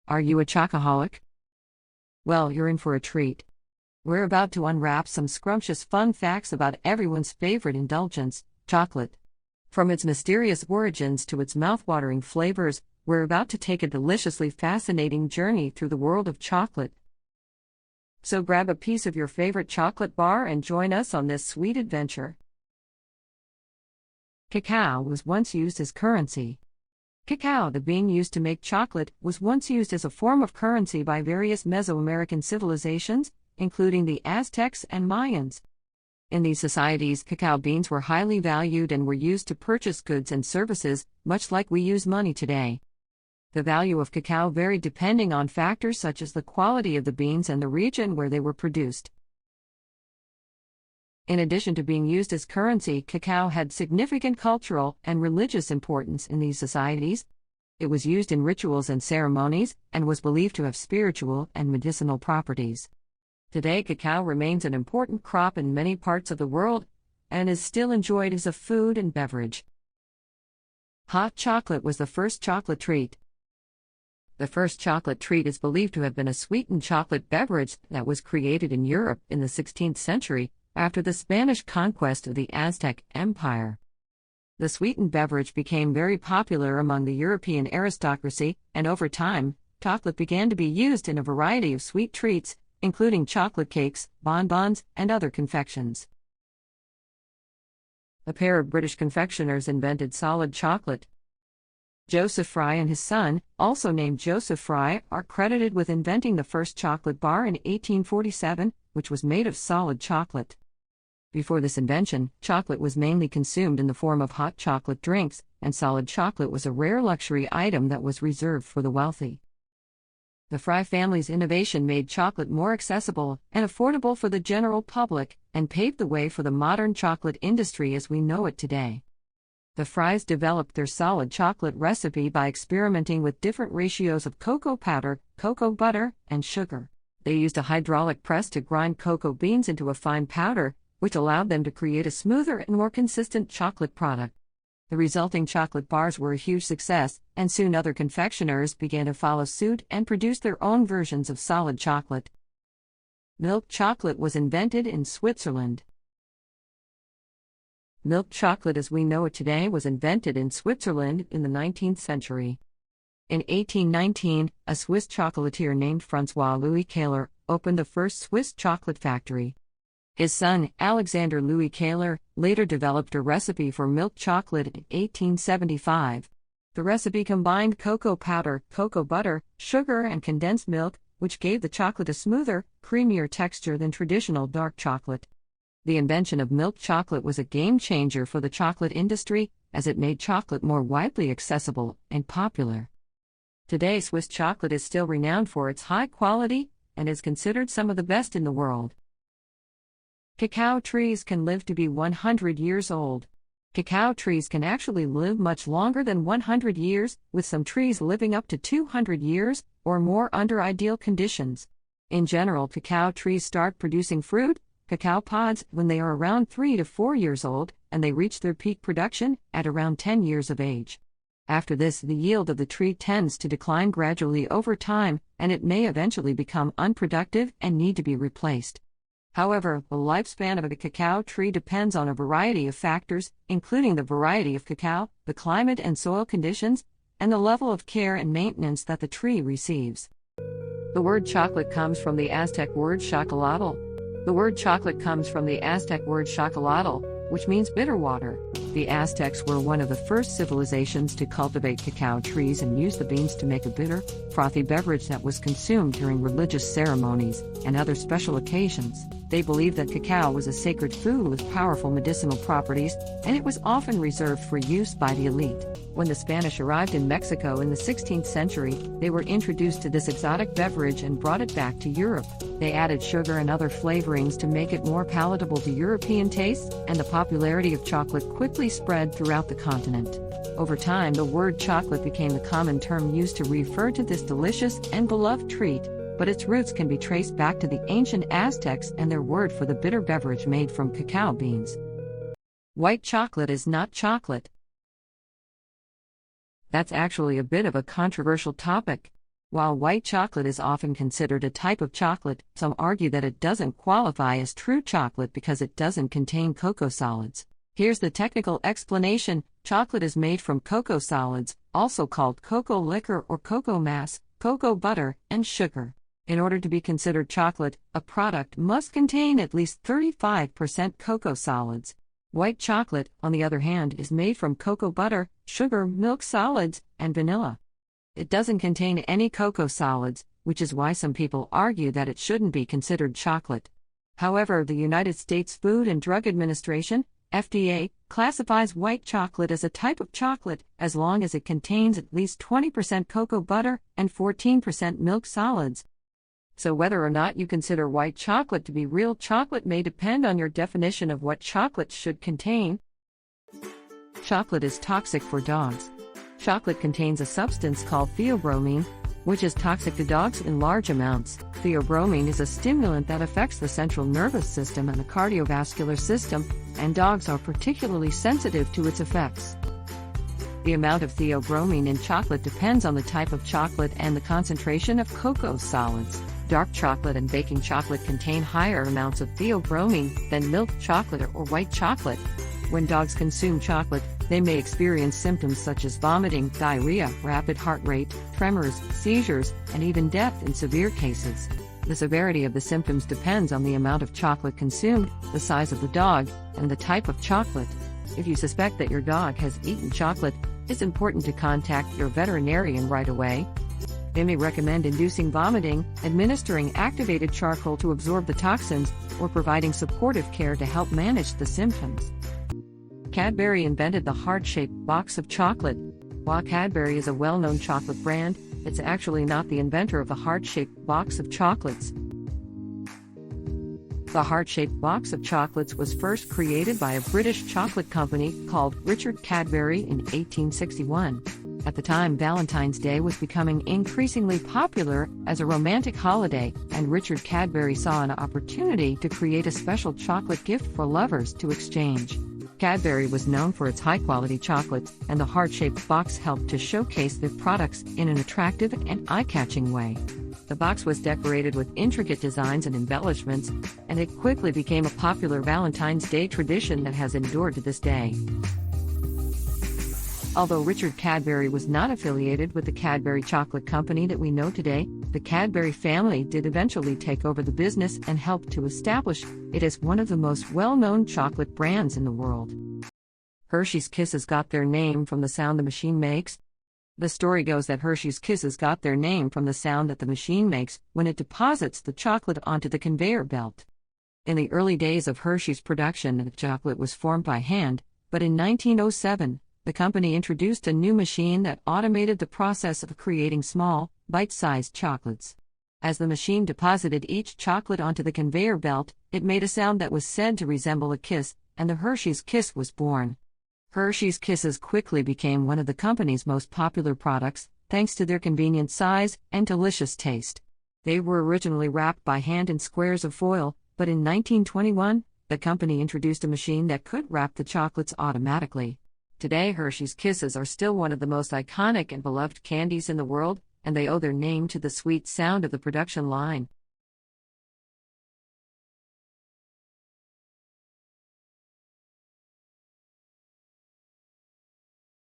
Are you a chocoholic? Well, you're in for a treat. We're about to unwrap some scrumptious fun facts about everyone's favorite indulgence, chocolate. From its mysterious origins to its mouthwatering flavors, we're about to take a deliciously fascinating journey through the world of chocolate. So grab a piece of your favorite chocolate bar and join us on this sweet adventure. Cacao was once used as currency. Cacao, the bean used to make chocolate, was once used as a form of currency by various Mesoamerican civilizations, including the Aztecs and Mayans. In these societies, cacao beans were highly valued and were used to purchase goods and services, much like we use money today. The value of cacao varied depending on factors such as the quality of the beans and the region where they were produced. In addition to being used as currency, cacao had significant cultural and religious importance in these societies. It was used in rituals and ceremonies, and was believed to have spiritual and medicinal properties. Today, cacao remains an important crop in many parts of the world, and is still enjoyed as a food and beverage. Hot chocolate was the first chocolate treat. The first chocolate treat is believed to have been a sweetened chocolate beverage that was created in Europe in the 16th century, after the Spanish conquest of the Aztec Empire. The sweetened beverage became very popular among the European aristocracy, and over time, chocolate began to be used in a variety of sweet treats, including chocolate cakes, bonbons, and other confections. A pair of British confectioners invented solid chocolate. Joseph Fry and his son, also named Joseph Fry, are credited with inventing the first chocolate bar in 1847, which was made of solid chocolate. Before this invention, chocolate was mainly consumed in the form of hot chocolate drinks, and solid chocolate was a rare luxury item that was reserved for the wealthy. The Fry family's innovation made chocolate more accessible and affordable for the general public, and paved the way for the modern chocolate industry as we know it today. The Frys developed their solid chocolate recipe by experimenting with different ratios of cocoa powder, cocoa butter, and sugar. They used a hydraulic press to grind cocoa beans into a fine powder, which allowed them to create a smoother and more consistent chocolate product. The resulting chocolate bars were a huge success, and soon other confectioners began to follow suit and produce their own versions of solid chocolate. Milk chocolate was invented in Switzerland. Milk chocolate as we know it today was invented in Switzerland in the 19th century. In 1819, a Swiss chocolatier named François Louis Keller opened the first Swiss chocolate factory. His son, Alexander Louis Keller, later developed a recipe for milk chocolate in 1875. The recipe combined cocoa powder, cocoa butter, sugar, and condensed milk, which gave the chocolate a smoother, creamier texture than traditional dark chocolate. The invention of milk chocolate was a game-changer for the chocolate industry, as it made chocolate more widely accessible and popular. Today, Swiss chocolate is still renowned for its high quality, and is considered some of the best in the world. Cacao trees can live to be 100 years old. Cacao trees can actually live much longer than 100 years, with some trees living up to 200 years or more under ideal conditions. In general, cacao trees start producing fruit, cacao pods, when they are around 3 to 4 years old, and they reach their peak production at around 10 years of age. After this, the yield of the tree tends to decline gradually over time, and it may eventually become unproductive and need to be replaced. However, the lifespan of a cacao tree depends on a variety of factors, including the variety of cacao, the climate and soil conditions, and the level of care and maintenance that the tree receives. The word chocolate comes from the Aztec word chocolatl. Which means bitter water. The Aztecs were one of the first civilizations to cultivate cacao trees and use the beans to make a bitter, frothy beverage that was consumed during religious ceremonies and other special occasions. They believed that cacao was a sacred food with powerful medicinal properties, and it was often reserved for use by the elite. When the Spanish arrived in Mexico in the 16th century, they were introduced to this exotic beverage and brought it back to Europe. They added sugar and other flavorings to make it more palatable to European tastes, and the popularity of chocolate quickly spread throughout the continent. Over time, the word chocolate became the common term used to refer to this delicious and beloved treat, but its roots can be traced back to the ancient Aztecs and their word for the bitter beverage made from cacao beans. White chocolate is not chocolate. That's actually a bit of a controversial topic. While white chocolate is often considered a type of chocolate, some argue that it doesn't qualify as true chocolate because it doesn't contain cocoa solids. Here's the technical explanation. Chocolate is made from cocoa solids, also called cocoa liquor or cocoa mass, cocoa butter, and sugar. In order to be considered chocolate, a product must contain at least 35% cocoa solids. White chocolate, on the other hand, is made from cocoa butter, sugar, milk solids, and vanilla. It doesn't contain any cocoa solids, which is why some people argue that it shouldn't be considered chocolate. However, the United States Food and Drug Administration, FDA, classifies white chocolate as a type of chocolate as long as it contains at least 20% cocoa butter and 14% milk solids. So whether or not you consider white chocolate to be real chocolate may depend on your definition of what chocolate should contain. Chocolate is toxic for dogs. Chocolate contains a substance called theobromine, which is toxic to dogs in large amounts. Theobromine is a stimulant that affects the central nervous system and the cardiovascular system, and dogs are particularly sensitive to its effects. The amount of theobromine in chocolate depends on the type of chocolate and the concentration of cocoa solids. Dark chocolate and baking chocolate contain higher amounts of theobromine than milk chocolate or white chocolate. When dogs consume chocolate, they may experience symptoms such as vomiting, diarrhea, rapid heart rate, tremors, seizures, and even death in severe cases. The severity of the symptoms depends on the amount of chocolate consumed, the size of the dog, and the type of chocolate. If you suspect that your dog has eaten chocolate, it's important to contact your veterinarian right away. They may recommend inducing vomiting, administering activated charcoal to absorb the toxins, or providing supportive care to help manage the symptoms. Cadbury invented the heart-shaped box of chocolate. While Cadbury is a well-known chocolate brand, it's actually not the inventor of the heart-shaped box of chocolates. The heart-shaped box of chocolates was first created by a British chocolate company called Richard Cadbury in 1861. At the time, Valentine's Day was becoming increasingly popular as a romantic holiday, and Richard Cadbury saw an opportunity to create a special chocolate gift for lovers to exchange. Cadbury was known for its high-quality chocolates, and the heart-shaped box helped to showcase their products in an attractive and eye-catching way. The box was decorated with intricate designs and embellishments, and it quickly became a popular Valentine's Day tradition that has endured to this day. Although Richard Cadbury was not affiliated with the Cadbury Chocolate Company that we know today, the Cadbury family did eventually take over the business and help to establish it as one of the most well-known chocolate brands in the world. Hershey's Kisses got their name from the sound the machine makes. The story goes that Hershey's Kisses got their name from the sound that the machine makes when it deposits the chocolate onto the conveyor belt. In the early days of Hershey's production, the chocolate was formed by hand, but in 1907, the company introduced a new machine that automated the process of creating small, bite-sized chocolates. As the machine deposited each chocolate onto the conveyor belt, it made a sound that was said to resemble a kiss, and the Hershey's Kiss was born. Hershey's Kisses quickly became one of the company's most popular products, thanks to their convenient size and delicious taste. They were originally wrapped by hand in squares of foil, but in 1921, the company introduced a machine that could wrap the chocolates automatically. Today, Hershey's Kisses are still one of the most iconic and beloved candies in the world, and they owe their name to the sweet sound of the production line.